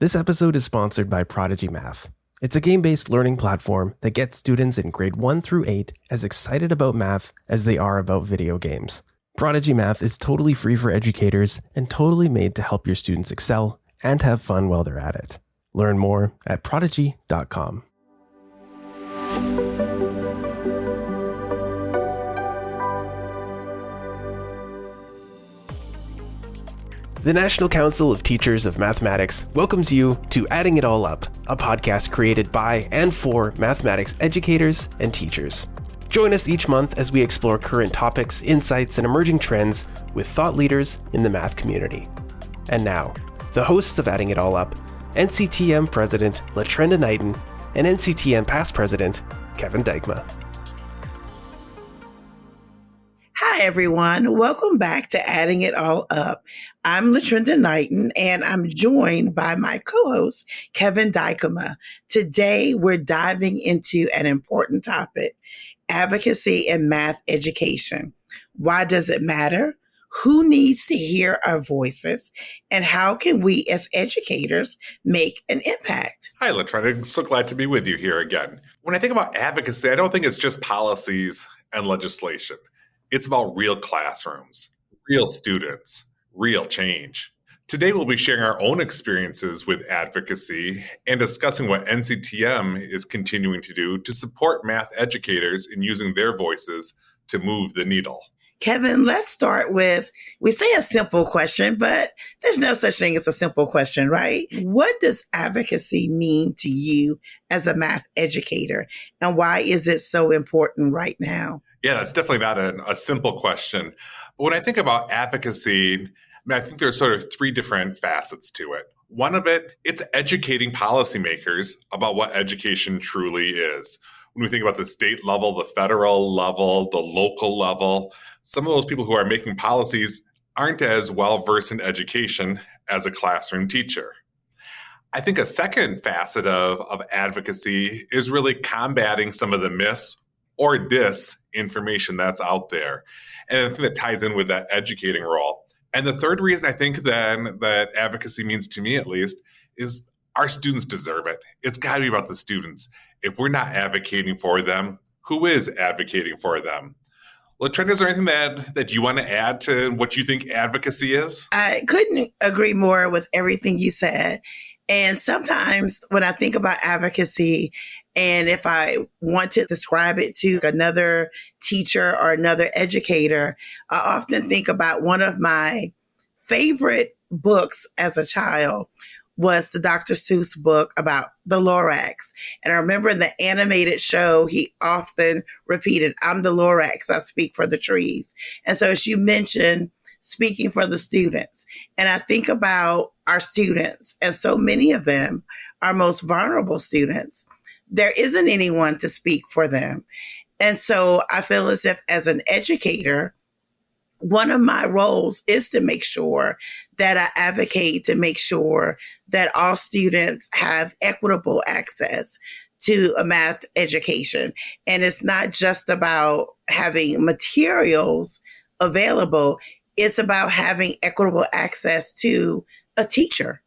This episode is sponsored by Prodigy Math. It's a game-based learning platform that gets students in grade 1 through 8 as excited about math as they are about video games. Prodigy Math is totally free for educators and totally made to help your students excel and have fun while they're at it. Learn more at prodigy.com. The National Council of Teachers of Mathematics welcomes you to Adding It All Up, a podcast created by and for mathematics educators and teachers. Join us each month as we explore current topics, insights, and emerging trends with thought leaders in the math community. And now, the hosts of Adding It All Up, NCTM President LaTrenda Knighton and NCTM Past President Kevin Dykema. Hi, everyone. Welcome back to Adding It All Up. I'm LaTrenda Knighton, and I'm joined by my co-host, Kevin Dykema. Today, we're diving into an important topic, advocacy in math education. Why does it matter? Who needs to hear our voices? And how can we, as educators, make an impact? Hi, LaTrenda. I'm so glad to be with you here again. When I think about advocacy, I don't think it's just policies and legislation. It's about real classrooms, real students, real change. Today, we'll be sharing our own experiences with advocacy and discussing what NCTM is continuing to do to support math educators in using their voices to move the needle. Kevin, let's start with, we say a simple question, but there's no such thing as a simple question, right? What does advocacy mean to you as a math educator? And why is it so important right now? Yeah, that's definitely not a simple question. But when I think about advocacy, I think there's sort of three different facets to it. One of it, it's educating policymakers about what education truly is. When we think about the state level, the federal level, the local level, some of those people who are making policies aren't as well versed in education as a classroom teacher. I think a second facet of advocacy is really combating some of the myths or disinformation that's out there. And I think that ties in with that educating role. And the third reason I think then that advocacy means, to me at least, is our students deserve it. It's got to be about the students. If we're not advocating for them, who is advocating for them? LaTrenda, is there anything that you want to add to what you think advocacy is? I couldn't agree more with everything you said. And sometimes when I think about advocacy, and if I want to describe it to another teacher or another educator, I often think about one of my favorite books as a child was the Dr. Seuss book about the Lorax. And I remember in the animated show, he often repeated, "I'm the Lorax, I speak for the trees." And so as you mentioned, speaking for the students. And I think about our students, and so many of them are most vulnerable students. There isn't anyone to speak for them. And so I feel as if as an educator, one of my roles is to make sure that I advocate to make sure that all students have equitable access to a math education. And it's not just about having materials available. It's about having equitable access to a teacher,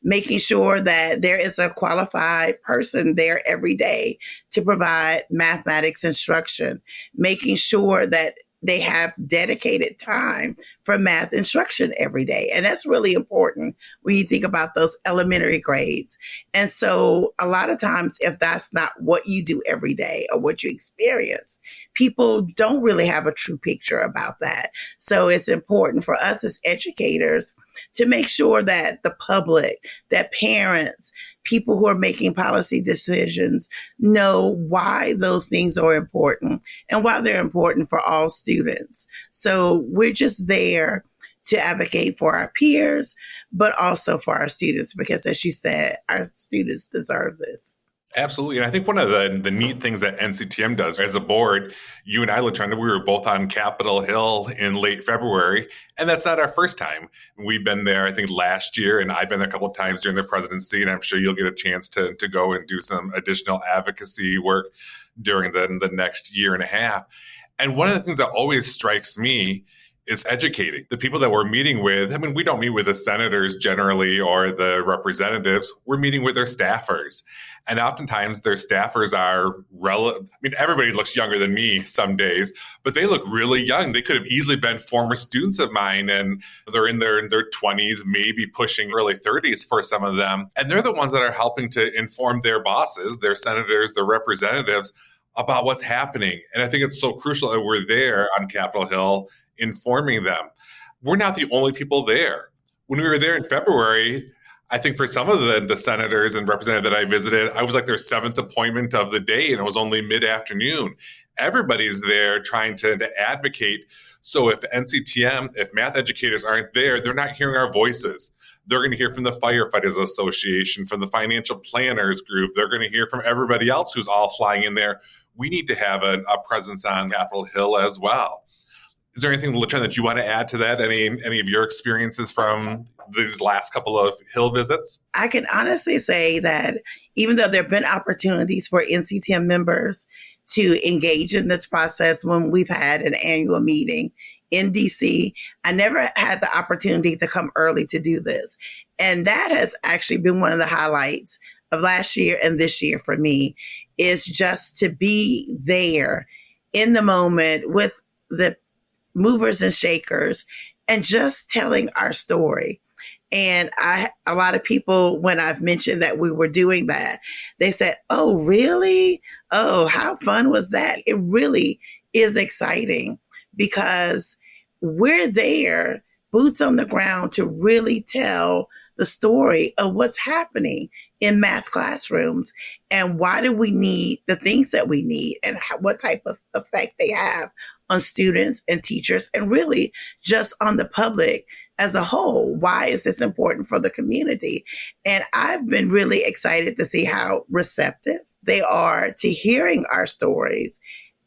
making sure that there is a qualified person there every day to provide mathematics instruction, making sure that they have dedicated time for math instruction every day. And that's really important when you think about those elementary grades. And so a lot of times, if that's not what you do every day or what you experience, people don't really have a true picture about that. So it's important for us as educators to make sure that the public, that parents, people who are making policy decisions know why those things are important and why they're important for all students. So we're just there to advocate for our peers, but also for our students, because as you said, our students deserve this. Absolutely. And I think one of the neat things that NCTM does as a board, you and I, LaTrenda, we were both on Capitol Hill in late February, and that's not our first time. We've been there, I think, last year, and I've been there a couple of times during the presidency, and I'm sure you'll get a chance to go and do some additional advocacy work during the next year and a half. And one of the things that always strikes me It's educating. The people that we're meeting with, I mean, we don't meet with the senators generally or the representatives. We're meeting with their staffers. And oftentimes their staffers are everybody looks younger than me some days, but they look really young. They could have easily been former students of mine, and they're in their 20s, maybe pushing early 30s for some of them. And they're the ones that are helping to inform their bosses, their senators, their representatives about what's happening. And I think it's so crucial that we're there on Capitol Hill informing them. We're not the only people there. When we were there in February, I think for some of the senators and representatives that I visited, I was like their seventh appointment of the day, and it was only mid-afternoon. Everybody's there trying to advocate. So if NCTM, if math educators aren't there, they're not hearing our voices. They're going to hear from the Firefighters Association, from the Financial Planners Group. They're going to hear from everybody else who's all flying in there. We need to have a presence on Capitol Hill as well. Is there anything, LaTrina, that you want to add to that? Any of your experiences from these last couple of Hill visits? I can honestly say that even though there have been opportunities for NCTM members to engage in this process when we've had an annual meeting in DC, I never had the opportunity to come early to do this. And that has actually been one of the highlights of last year and this year for me, is just to be there in the moment with the movers and shakers and just telling our story. And a lot of people, when I've mentioned that we were doing that, they said, "Oh, really? Oh, how fun was that?" It really is exciting because we're there, boots on the ground, to really tell the story of what's happening in math classrooms and why do we need the things that we need and what type of effect they have on students and teachers and really just on the public as a whole. Why is this important for the community? And I've been really excited to see how receptive they are to hearing our stories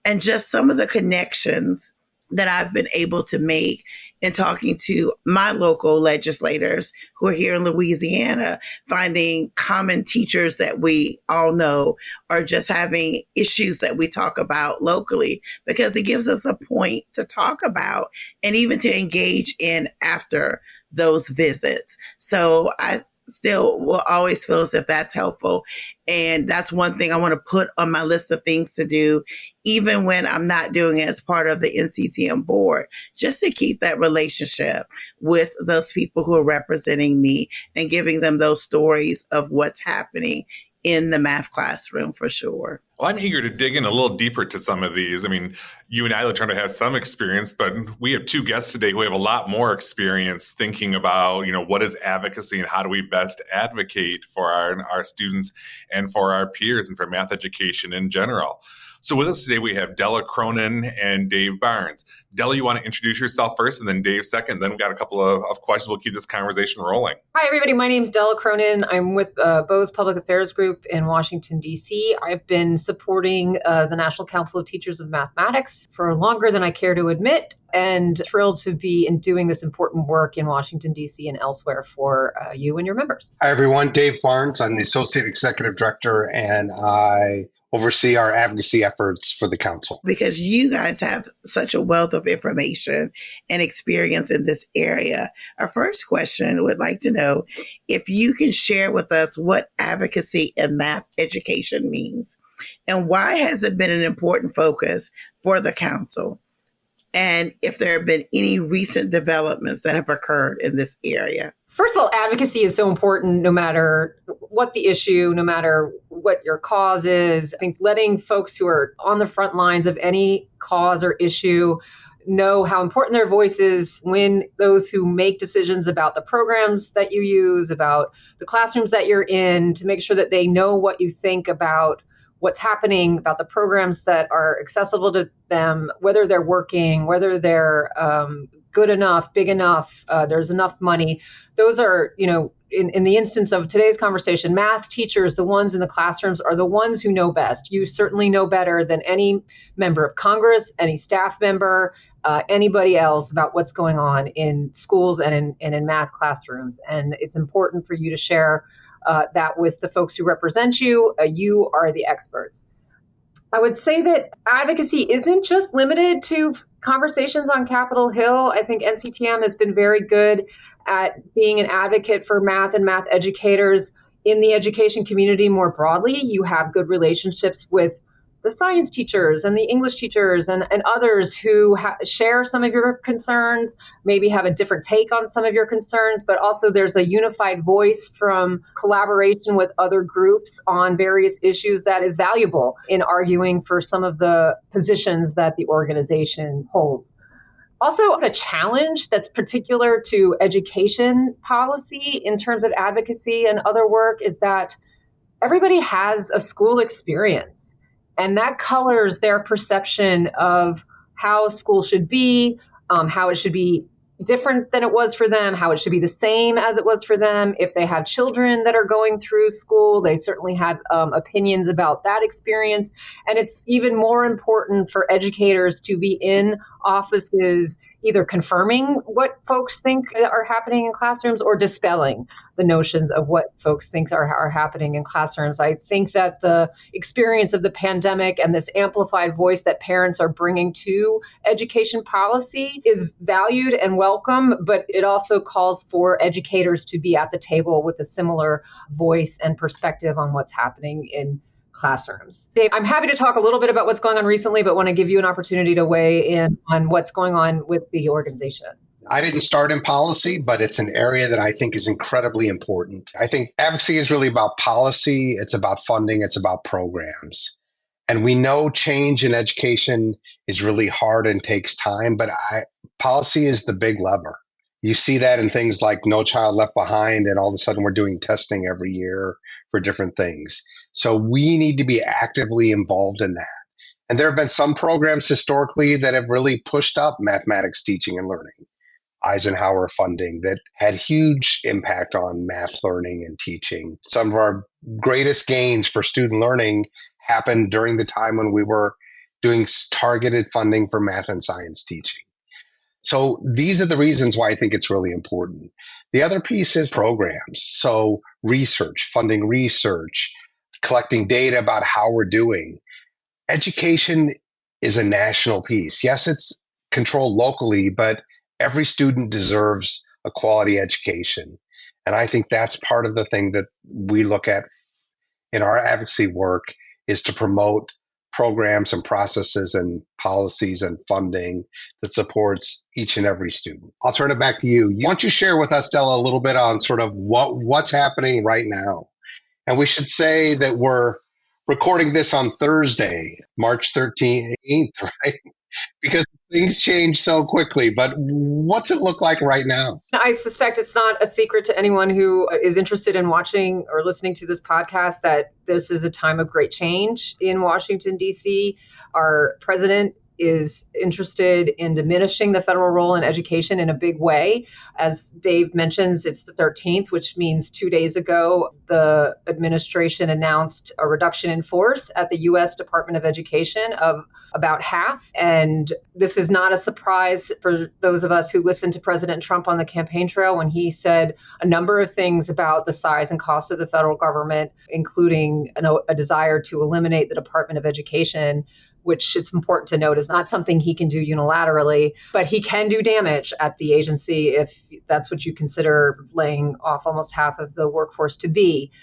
and just some of the connections that I've been able to make in talking to my local legislators who are here in Louisiana, finding common teachers that we all know are just having issues that we talk about locally, because it gives us a point to talk about and even to engage in after those visits. So I still will always feel as if that's helpful. And that's one thing I want to put on my list of things to do, even when I'm not doing it as part of the NCTM board, just to keep that relationship with those people who are representing me and giving them those stories of what's happening in the math classroom for sure. Well, I'm eager to dig in a little deeper to some of these. I mean, you and I are trying to have some experience, but we have two guests today who have a lot more experience thinking about, what is advocacy and how do we best advocate for our students and for our peers and for math education in general. So with us today, we have Della Cronin and Dave Barnes. Della, you want to introduce yourself first, and then Dave second. Then we've got a couple of questions. We'll keep this conversation rolling. Hi, everybody. My name's Della Cronin. I'm with Bose Public Affairs Group in Washington, D.C. I've been supporting the National Council of Teachers of Mathematics for longer than I care to admit, and thrilled to be doing this important work in Washington, D.C. and elsewhere for you and your members. Hi, everyone. Dave Barnes. I'm the Associate Executive Director, and I oversee our advocacy efforts for the council. Because you guys have such a wealth of information and experience in this area. Our first question would like to know if you can share with us what advocacy in math education means and why has it been an important focus for the council? And if there have been any recent developments that have occurred in this area. First of all, advocacy is so important no matter what the issue, no matter what your cause is. I think letting folks who are on the front lines of any cause or issue know how important their voice is when those who make decisions about the programs that you use, about the classrooms that you're in, to make sure that they know what you think about what's happening, about the programs that are accessible to them, whether they're working, whether they're good enough, big enough, there's enough money. Those are, in the instance of today's conversation, math teachers, the ones in the classrooms, are the ones who know best. You certainly know better than any member of Congress, any staff member, anybody else about what's going on in schools and in math classrooms. And it's important for you to share that with the folks who represent you. You are the experts. I would say that advocacy isn't just limited to conversations on Capitol Hill. I think NCTM has been very good at being an advocate for math and math educators in the education community more broadly. You have good relationships with the science teachers and the English teachers and others who share some of your concerns, maybe have a different take on some of your concerns, but also there's a unified voice from collaboration with other groups on various issues that is valuable in arguing for some of the positions that the organization holds. Also, a challenge that's particular to education policy in terms of advocacy and other work is that everybody has a school experience. And that colors their perception of how school should be, how it should be different than it was for them, how it should be the same as it was for them. If they have children that are going through school, they certainly have opinions about that experience. And it's even more important for educators to be in offices either confirming what folks think are happening in classrooms or dispelling the notions of what folks think are happening in classrooms. I think that the experience of the pandemic and this amplified voice that parents are bringing to education policy is valued and welcome, but it also calls for educators to be at the table with a similar voice and perspective on what's happening in classrooms. Dave, I'm happy to talk a little bit about what's going on recently, but want to give you an opportunity to weigh in on what's going on with the organization. I didn't start in policy, but it's an area that I think is incredibly important. I think advocacy is really about policy. It's about funding. It's about programs. And we know change in education is really hard and takes time, but policy is the big lever. You see that in things like No Child Left Behind, and all of a sudden we're doing testing every year for different things. So we need to be actively involved in that. And there have been some programs historically that have really pushed up mathematics teaching and learning. Eisenhower funding that had huge impact on math learning and teaching. Some of our greatest gains for student learning happened during the time when we were doing targeted funding for math and science teaching. So these are the reasons why I think it's really important. The other piece is programs. So research, funding research, collecting data about how we're doing. Education is a national piece. Yes, it's controlled locally, but every student deserves a quality education. And I think that's part of the thing that we look at in our advocacy work is to promote programs and processes and policies and funding that supports each and every student. I'll turn it back to you. Why don't you share with us, Della, a little bit on sort of what's happening right now? And we should say that we're recording this on Thursday, March 13th, right? Because things change so quickly. But what's it look like right now? I suspect it's not a secret to anyone who is interested in watching or listening to this podcast that this is a time of great change in Washington, D.C. Our president is interested in diminishing the federal role in education in a big way. As Dave mentions, it's the 13th, which means 2 days ago, the administration announced a reduction in force at the U.S. Department of Education of about half. And this is not a surprise for those of us who listened to President Trump on the campaign trail when he said a number of things about the size and cost of the federal government, including a desire to eliminate the Department of Education, which it's important to note is not something he can do unilaterally, but he can do damage at the agency if that's what you consider laying off almost half of the workforce to be.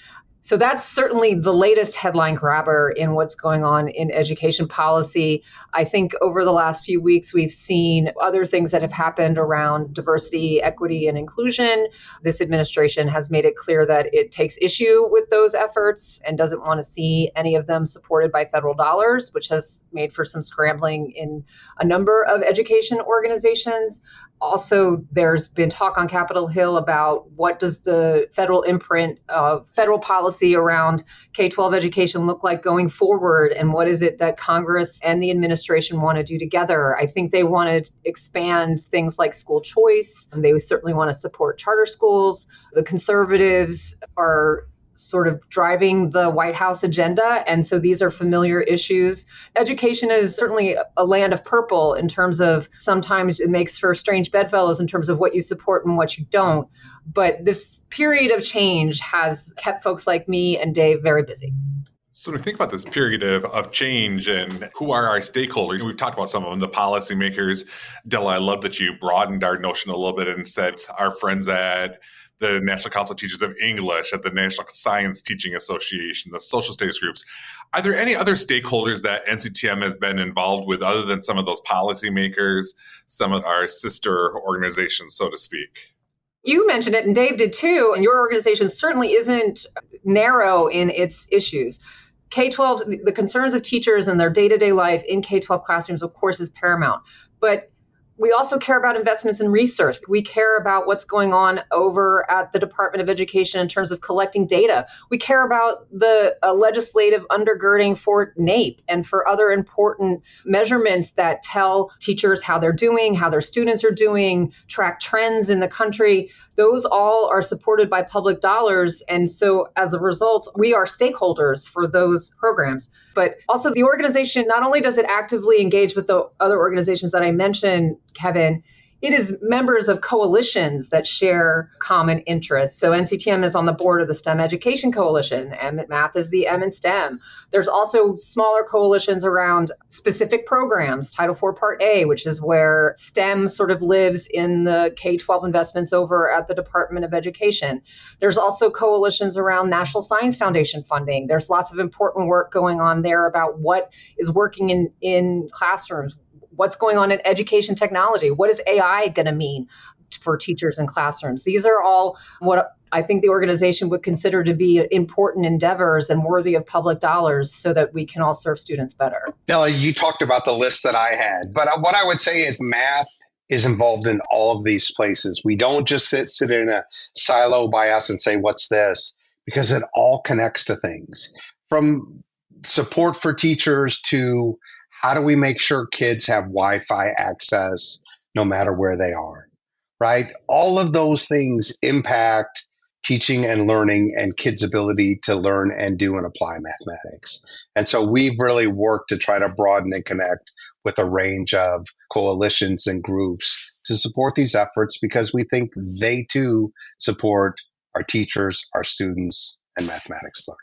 So that's certainly the latest headline grabber in what's going on in education policy. I think over the last few weeks, we've seen other things that have happened around diversity, equity, and inclusion. This administration has made it clear that it takes issue with those efforts and doesn't want to see any of them supported by federal dollars, which has made for some scrambling in a number of education organizations. Also, there's been talk on Capitol Hill about what does the federal imprint of federal policy around K-12 education look like going forward, and what is it that Congress and the administration want to do together. I think they want to expand things like school choice, and they certainly want to support charter schools. The conservatives are sort of driving the White House agenda. And so these are familiar issues. Education is certainly a land of purple in terms of sometimes it makes for strange bedfellows in terms of what you support and what you don't. But this period of change has kept folks like me and Dave very busy. So when we think about this period of change and who are our stakeholders, we've talked about some of them, the policymakers. Della, I love that you broadened our notion a little bit and said our friends at the National Council of Teachers of English, at the National Science Teaching Association, the social studies groups. Are there any other stakeholders that NCTM has been involved with other than some of those policymakers, some of our sister organizations, so to speak? You mentioned it, and Dave did too, and your organization certainly isn't narrow in its issues. K-12, the concerns of teachers and their day-to-day life in K-12 classrooms, of course, is paramount. But we also care about investments in research. We care about what's going on over at the Department of Education in terms of collecting data. We care about the legislative undergirding for NAEP and for other important measurements that tell teachers how they're doing, how their students are doing, track trends in the country. Those all are supported by public dollars. And so as a result, we are stakeholders for those programs. But also the organization, not only does it actively engage with the other organizations that I mentioned, Kevin, it is members of coalitions that share common interests. So NCTM is on the board of the STEM Education Coalition, and Math is the M in STEM. There's also smaller coalitions around specific programs, Title IV Part A, which is where STEM sort of lives in the K-12 investments over at the Department of Education. There's also coalitions around National Science Foundation funding. There's lots of important work going on there about what is working in classrooms. What's going on in education technology? What is AI going to mean for teachers in classrooms? These are all what I think the organization would consider to be important endeavors and worthy of public dollars so that we can all serve students better. Della, you talked about the list that I had, but what I would say is math is involved in all of these places. We don't just sit in a silo by us and say, what's this? Because it all connects to things. From support for teachers to how do we make sure kids have Wi-Fi access no matter where they are, right? All of those things impact teaching and learning and kids' ability to learn and do and apply mathematics. And so we've really worked to try to broaden and connect with a range of coalitions and groups to support these efforts because we think they too support our teachers, our students, and mathematics learning.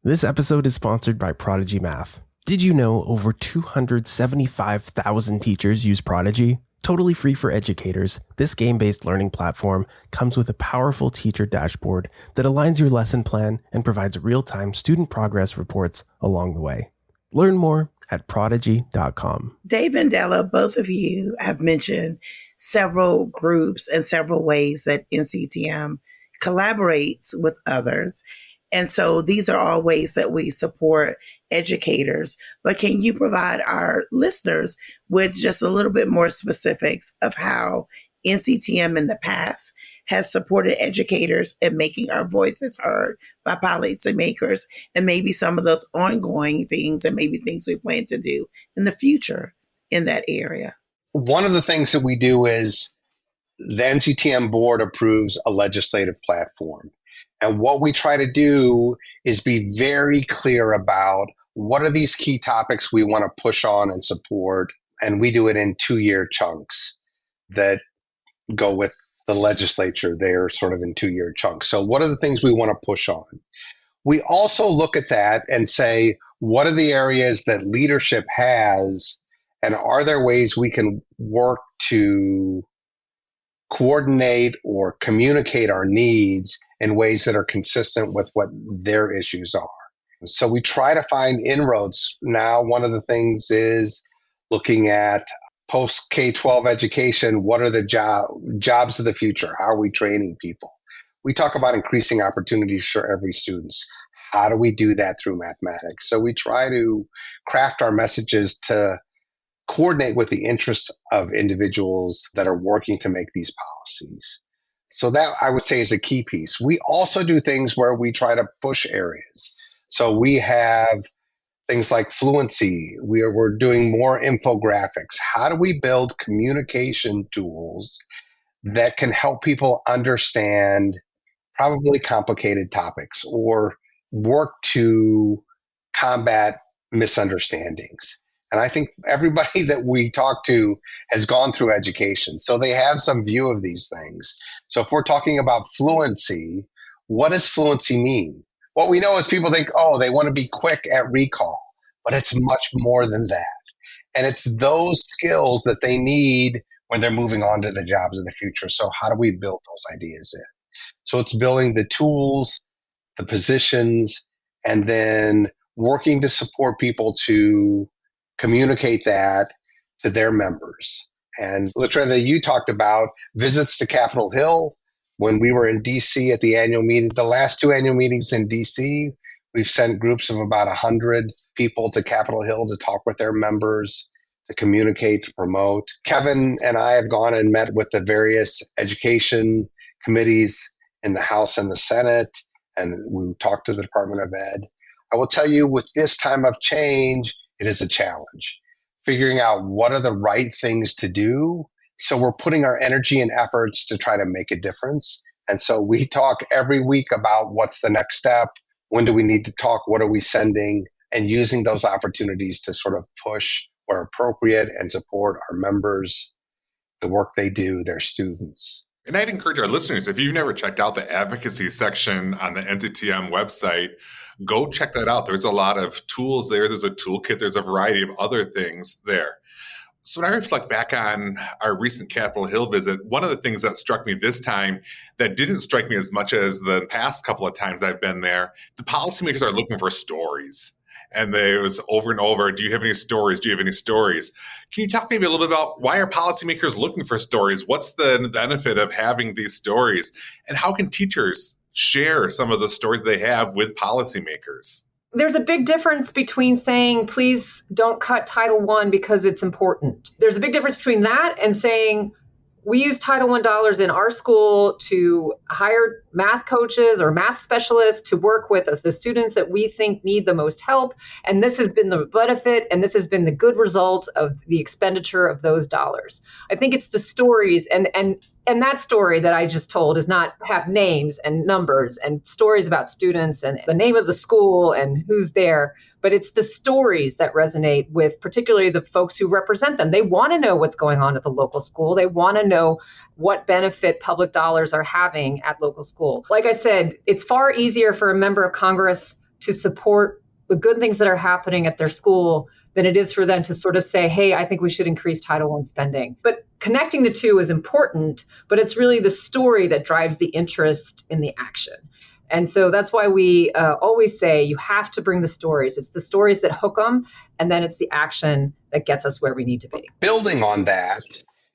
This episode is sponsored by Prodigy Math. Did you know over 275,000 teachers use Prodigy? Totally free for educators, this game-based learning platform comes with a powerful teacher dashboard that aligns your lesson plan and provides real-time student progress reports along the way. Learn more at prodigy.com. Dave and Della, both of you have mentioned several groups and several ways that NCTM collaborates with others. And so these are all ways that we support educators. But can you provide our listeners with just a little bit more specifics of how NCTM in the past has supported educators in making our voices heard by policymakers and maybe some of those ongoing things and maybe things we plan to do in the future in that area? One of the things that we do is the NCTM board approves a legislative platform. And what we try to do is be very clear about what are these key topics we want to push on and support. And we do it in 2-year chunks that go with the legislature. They're sort of in 2-year chunks. So what are the things we want to push on? We also look at that and say, what are the areas that leadership has? And are there ways we can work to coordinate or communicate our needs in ways that are consistent with what their issues are? So we try to find inroads. Now, one of the things is looking at post K-12 education. What are the jobs of the future? How are we training people? We talk about increasing opportunities for every student. How do we do that through mathematics? So we try to craft our messages to coordinate with the interests of individuals that are working to make these policies. So that, I would say, is a key piece. We also do things where we try to push areas. So we have things like fluency. We're doing more infographics. How do we build communication tools that can help people understand probably complicated topics or work to combat misunderstandings? And I think everybody that we talk to has gone through education. So they have some view of these things. So if we're talking about fluency, what does fluency mean? What we know is people think, oh, they want to be quick at recall, but it's much more than that. And it's those skills that they need when they're moving on to the jobs of the future. So how do we build those ideas in? So it's building the tools, the positions, and then working to support people to communicate that to their members. And Latrenda, you talked about visits to Capitol Hill. When we were in DC at the annual meeting, the last two annual meetings in DC, we've sent groups of about 100 people to Capitol Hill to talk with their members, to communicate, to promote. Kevin and I have gone and met with the various education committees in the House and the Senate, and we talked to the Department of Ed. I will tell you, with this time of change, it is a challenge. Figuring out what are the right things to do. So we're putting our energy and efforts to try to make a difference. And so we talk every week about what's the next step, when do we need to talk, what are we sending, and using those opportunities to sort of push where appropriate and support our members, the work they do, their students. And I'd encourage our listeners, if you've never checked out the advocacy section on the NCTM website, go check that out. There's a lot of tools there. There's a toolkit. There's a variety of other things there. So when I reflect back on our recent Capitol Hill visit, one of the things that struck me this time that didn't strike me as much as the past couple of times I've been there, the policymakers are looking for stories. And there was over and over, do you have any stories? Do you have any stories? Can you talk maybe a little bit about why are policymakers looking for stories? What's the benefit of having these stories? And how can teachers share some of the stories they have with policymakers? There's a big difference between saying, please don't cut Title I because it's important. There's a big difference between that and saying, we use Title I dollars in our school to hire math coaches or math specialists to work with us, the students that we think need the most help. And this has been the benefit, and this has been the good result of the expenditure of those dollars. I think it's the stories, and that story that I just told does not have names and numbers and stories about students and the name of the school and who's there, but it's the stories that resonate with particularly the folks who represent them. They want to know what's going on at the local school. They want to know what benefit public dollars are having at local school. Like I said, it's far easier for a member of Congress to support the good things that are happening at their school than it is for them to sort of say, hey, I think we should increase Title I spending. But connecting the two is important, but it's really the story that drives the interest in the action. And so that's why we always say you have to bring the stories. It's the stories that hook them, and then it's the action that gets us where we need to be. Building on that,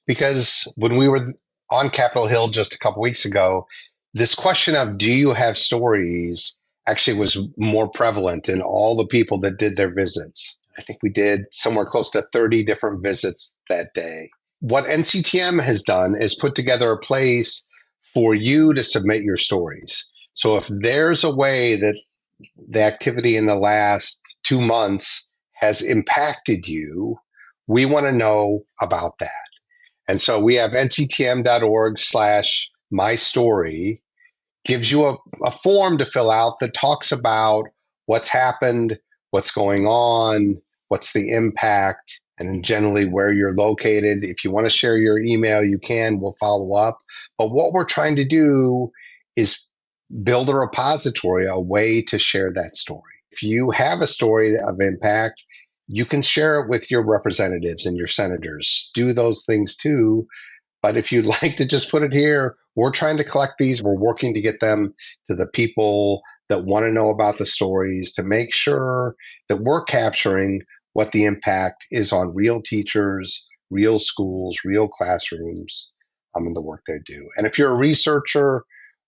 because when we were on Capitol Hill just a couple weeks ago, this question of do you have stories actually was more prevalent in all the people that did their visits. I think we did somewhere close to 30 different visits that day. What NCTM has done is put together a place for you to submit your stories. So if there's a way that the activity in the last 2 months has impacted you, we want to know about that. And so we have nctm.org/mystory gives you a form to fill out that talks about what's happened, what's going on, what's the impact, and then generally where you're located. If you want to share your email, you can. We'll follow up. But what we're trying to do is build a repository, a way to share that story. If you have a story of impact, you can share it with your representatives and your senators. Do those things too. But if you'd like to just put it here, we're trying to collect these. We're working to get them to the people that want to know about the stories to make sure that we're capturing what the impact is on real teachers, real schools, real classrooms, and the work they do. And if you're a researcher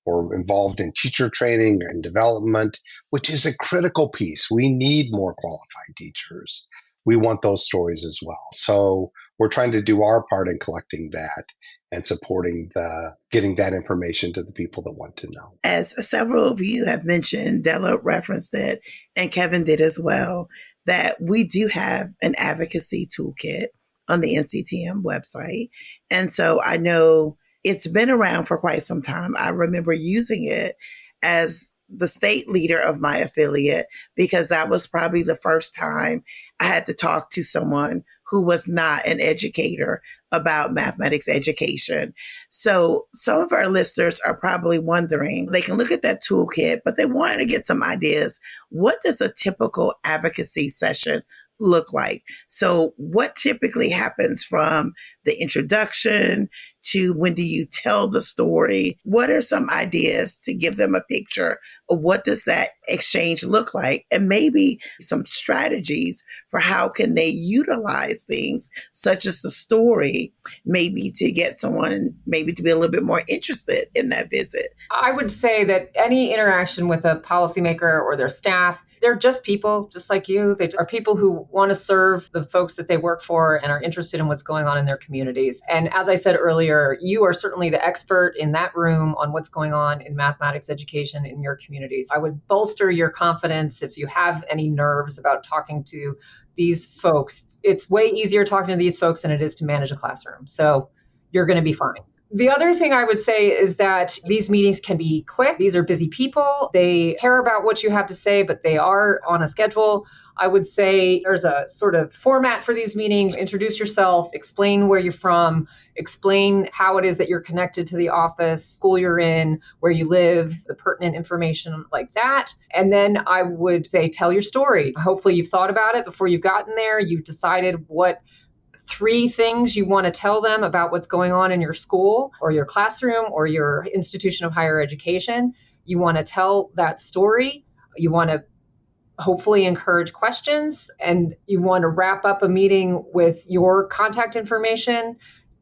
or involved in teacher training and development, which is a critical piece, we need more qualified teachers. We want those stories as well. So we're trying to do our part in collecting that and supporting getting that information to the people that want to know. As several of you have mentioned, Della referenced it, and Kevin did as well, that we do have an advocacy toolkit on the NCTM website. And so I know it's been around for quite some time. I remember using it as the state leader of my affiliate, because that was probably the first time I had to talk to someone who was not an educator about mathematics education. So some of our listeners are probably wondering, they can look at that toolkit, but they want to get some ideas. What does a typical advocacy session look like? So what typically happens from the introduction to when do you tell the story? What are some ideas to give them a picture of what does that exchange look like? And maybe some strategies for how can they utilize things such as the story, maybe to get someone maybe to be a little bit more interested in that visit. I would say that any interaction with a policymaker or their staff, they're just people, just like you. They are people who want to serve the folks that they work for and are interested in what's going on in their communities. And as I said earlier, you are certainly the expert in that room on what's going on in mathematics education in your communities. I would bolster your confidence if you have any nerves about talking to these folks. It's way easier talking to these folks than it is to manage a classroom. So you're going to be fine. The other thing I would say is that these meetings can be quick. These are busy people. They care about what you have to say, but they are on a schedule. I would say there's a sort of format for these meetings. Introduce yourself, explain where you're from, explain how it is that you're connected to the office, school you're in, where you live, the pertinent information like that. And then I would say, tell your story. Hopefully you've thought about it before you've gotten there. You've decided what 3 things you want to tell them about what's going on in your school or your classroom or your institution of higher education. You want to tell that story. You want to hopefully encourage questions, and you want to wrap up a meeting with your contact information.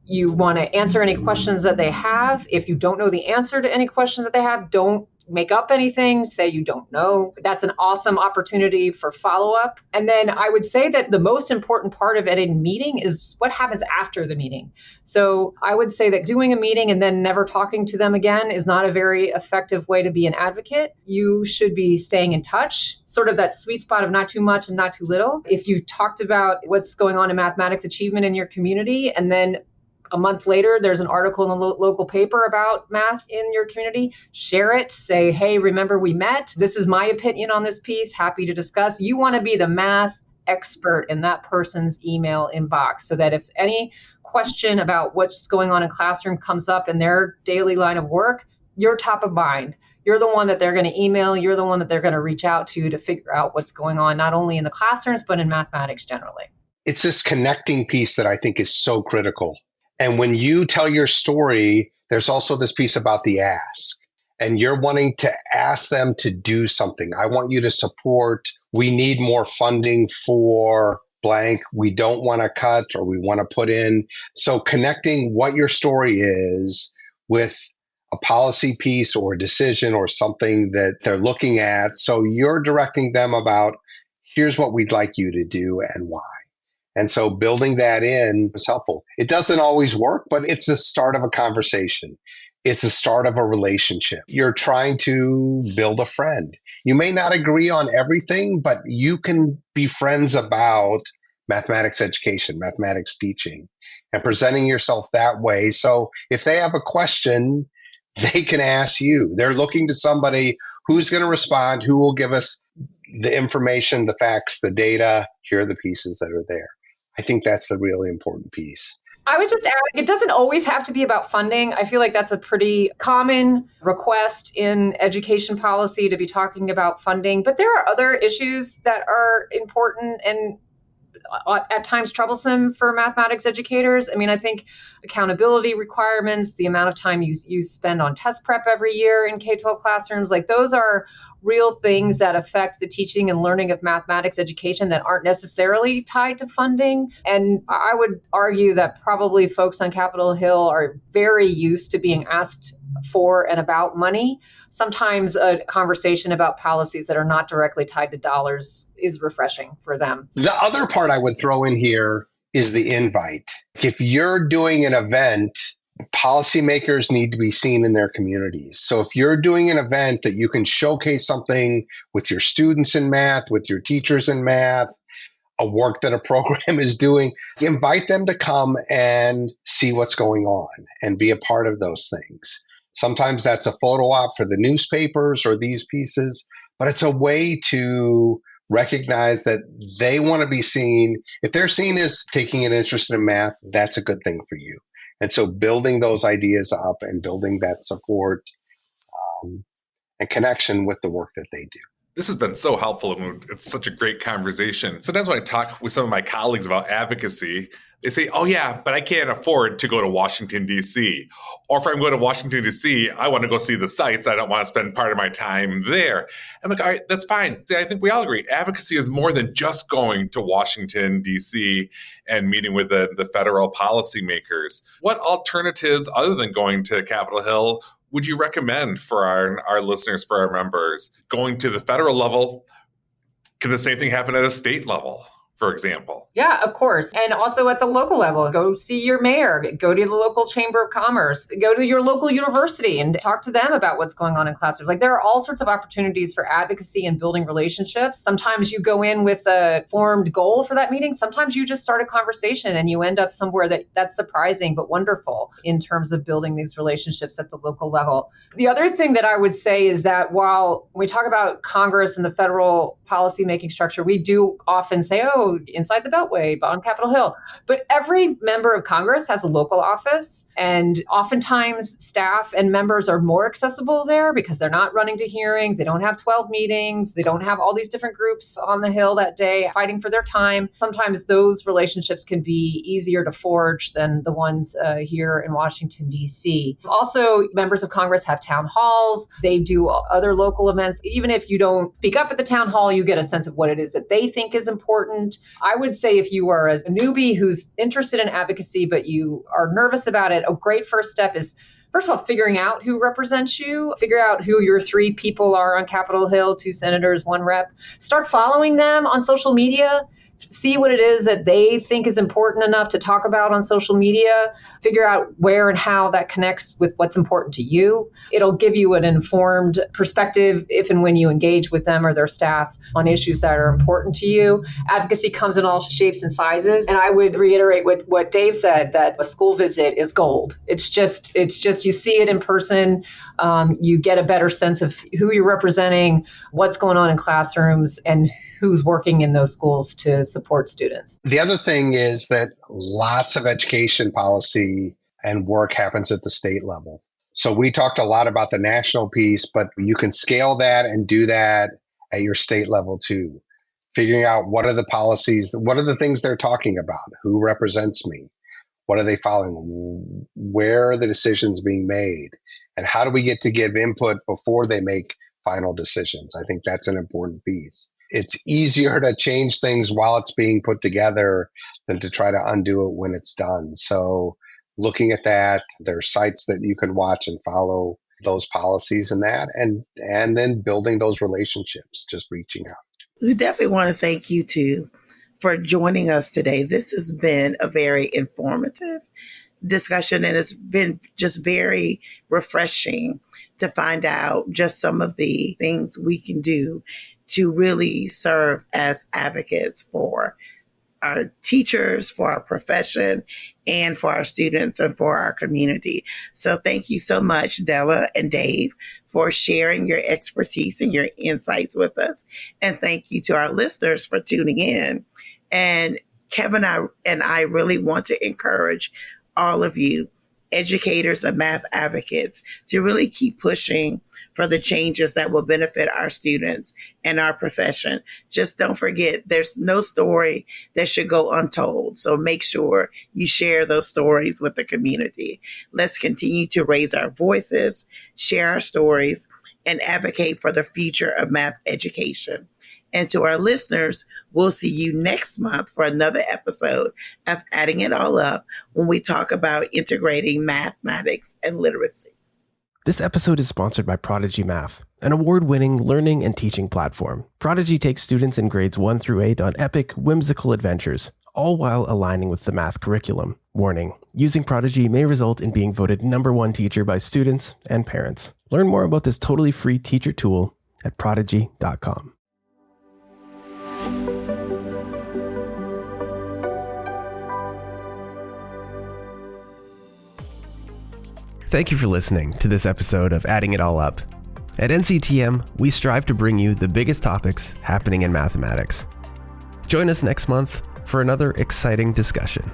You want to answer any questions that they have. If you don't know the answer to any question that they have, don't make up anything, say you don't know. That's an awesome opportunity for follow-up. And then I would say that the most important part of any meeting is what happens after the meeting. So I would say that doing a meeting and then never talking to them again is not a very effective way to be an advocate. You should be staying in touch, sort of that sweet spot of not too much and not too little. If you talked about what's going on in mathematics achievement in your community, and then a month later, there's an article in the local paper about math in your community. Share it. Say, hey, remember we met? This is my opinion on this piece. Happy to discuss. You want to be the math expert in that person's email inbox so that if any question about what's going on in classroom comes up in their daily line of work, you're top of mind. You're the one that they're going to email. You're the one that they're going to reach out to figure out what's going on, not only in the classrooms, but in mathematics generally. It's this connecting piece that I think is so critical. And when you tell your story, there's also this piece about the ask. And you're wanting to ask them to do something. I want you to support. We need more funding for blank. We don't want to cut or we want to put in. So connecting what your story is with a policy piece or a decision or something that they're looking at. So you're directing them about, here's what we'd like you to do and why. And so building that in is helpful. It doesn't always work, but it's the start of a conversation. It's the start of a relationship. You're trying to build a friend. You may not agree on everything, but you can be friends about mathematics education, mathematics teaching, and presenting yourself that way. So if they have a question, they can ask you. They're looking to somebody who's going to respond, who will give us the information, the facts, the data. Here are the pieces that are there. I think that's the really important piece. I would just add, it doesn't always have to be about funding. I feel like that's a pretty common request in education policy to be talking about funding. But there are other issues that are important and at times troublesome for mathematics educators. I mean, I think accountability requirements, the amount of time you spend on test prep every year in K-12 classrooms, like those are real things that affect the teaching and learning of mathematics education that aren't necessarily tied to funding. And I would argue that probably folks on Capitol Hill are very used to being asked for and about money. Sometimes a conversation about policies that are not directly tied to dollars is refreshing for them. The other part I would throw in here is the invite. If you're doing an event, policymakers need to be seen in their communities. So if you're doing an event that you can showcase something with your students in math, with your teachers in math, a work that a program is doing, invite them to come and see what's going on and be a part of those things. Sometimes that's a photo op for the newspapers or these pieces, but it's a way to recognize that they want to be seen. If they're seen as taking an interest in math, that's a good thing for you. And so building those ideas up and building that support and connection with the work that they do. This has been so helpful, and it's such a great conversation. Sometimes when I talk with some of my colleagues about advocacy, they say, oh yeah, but I can't afford to go to Washington, D.C. Or if I'm going to Washington, D.C., I want to go see the sites. I don't want to spend part of my time there. And look, all right, that's fine. I think we all agree. Advocacy is more than just going to Washington, D.C. and meeting with the federal policymakers. What alternatives other than going to Capitol Hill would you recommend for our listeners, for our members? Going to the federal level, can the same thing happen at a state level, for example? Yeah, of course. And also at the local level, go see your mayor, go to the local chamber of commerce, go to your local university and talk to them about what's going on in classrooms. Like, there are all sorts of opportunities for advocacy and building relationships. Sometimes you go in with a formed goal for that meeting. Sometimes you just start a conversation and you end up somewhere that's surprising but wonderful in terms of building these relationships at the local level. The other thing that I would say is that while we talk about Congress and the federal policymaking structure, we do often say, oh, inside the Beltway, on Capitol Hill. But every member of Congress has a local office, and oftentimes staff and members are more accessible there because they're not running to hearings. They don't have 12 meetings. They don't have all these different groups on the Hill that day fighting for their time. Sometimes those relationships can be easier to forge than the ones here in Washington, D.C. Also, members of Congress have town halls. They do other local events. Even if you don't speak up at the town hall, you get a sense of what it is that they think is important. I would say if you are a newbie who's interested in advocacy, but you are nervous about it, a great first step is, first of all, figuring out who represents you, figure out who your 3 people are on Capitol Hill, 2 senators, 1 rep. Start following them on social media. See what it is that they think is important enough to talk about on social media, figure out where and how that connects with what's important to you. It'll give you an informed perspective if and when you engage with them or their staff on issues that are important to you. Advocacy comes in all shapes and sizes. And I would reiterate what Dave said, that a school visit is gold. It's just you see it in person. You get a better sense of who you're representing, what's going on in classrooms, and who's working in those schools to support students. The other thing is that lots of education policy and work happens at the state level. So we talked a lot about the national piece, but you can scale that and do that at your state level too. Figuring out what are the policies, what are the things they're talking about, who represents me, what are they following, where are the decisions being made, and how do we get to give input before they make final decisions? I think that's an important piece. It's easier to change things while it's being put together than to try to undo it when it's done. So looking at that, there are sites that you can watch and follow those policies and that, and then building those relationships, just reaching out. We definitely want to thank you too for joining us today. This has been a very informative discussion, and it's been just very refreshing to find out just some of the things we can do to really serve as advocates for our teachers, for our profession, and for our students and for our community. So thank you so much, Della and Dave, for sharing your expertise and your insights with us. And thank you to our listeners for tuning in. And Kevin and I really want to encourage all of you, educators and math advocates, to really keep pushing for the changes that will benefit our students and our profession. Just don't forget, there's no story that should go untold. So make sure you share those stories with the community. Let's continue to raise our voices, share our stories, and advocate for the future of math education. And to our listeners, we'll see you next month for another episode of Adding It All Up, when we talk about integrating mathematics and literacy. This episode is sponsored by Prodigy Math, an award-winning learning and teaching platform. Prodigy takes students in grades 1 through 8 on epic, whimsical adventures, all while aligning with the math curriculum. Warning: using Prodigy may result in being voted #1 teacher by students and parents. Learn more about this totally free teacher tool at prodigy.com. Thank you for listening to this episode of Adding It All Up. At NCTM, we strive to bring you the biggest topics happening in mathematics. Join us next month for another exciting discussion.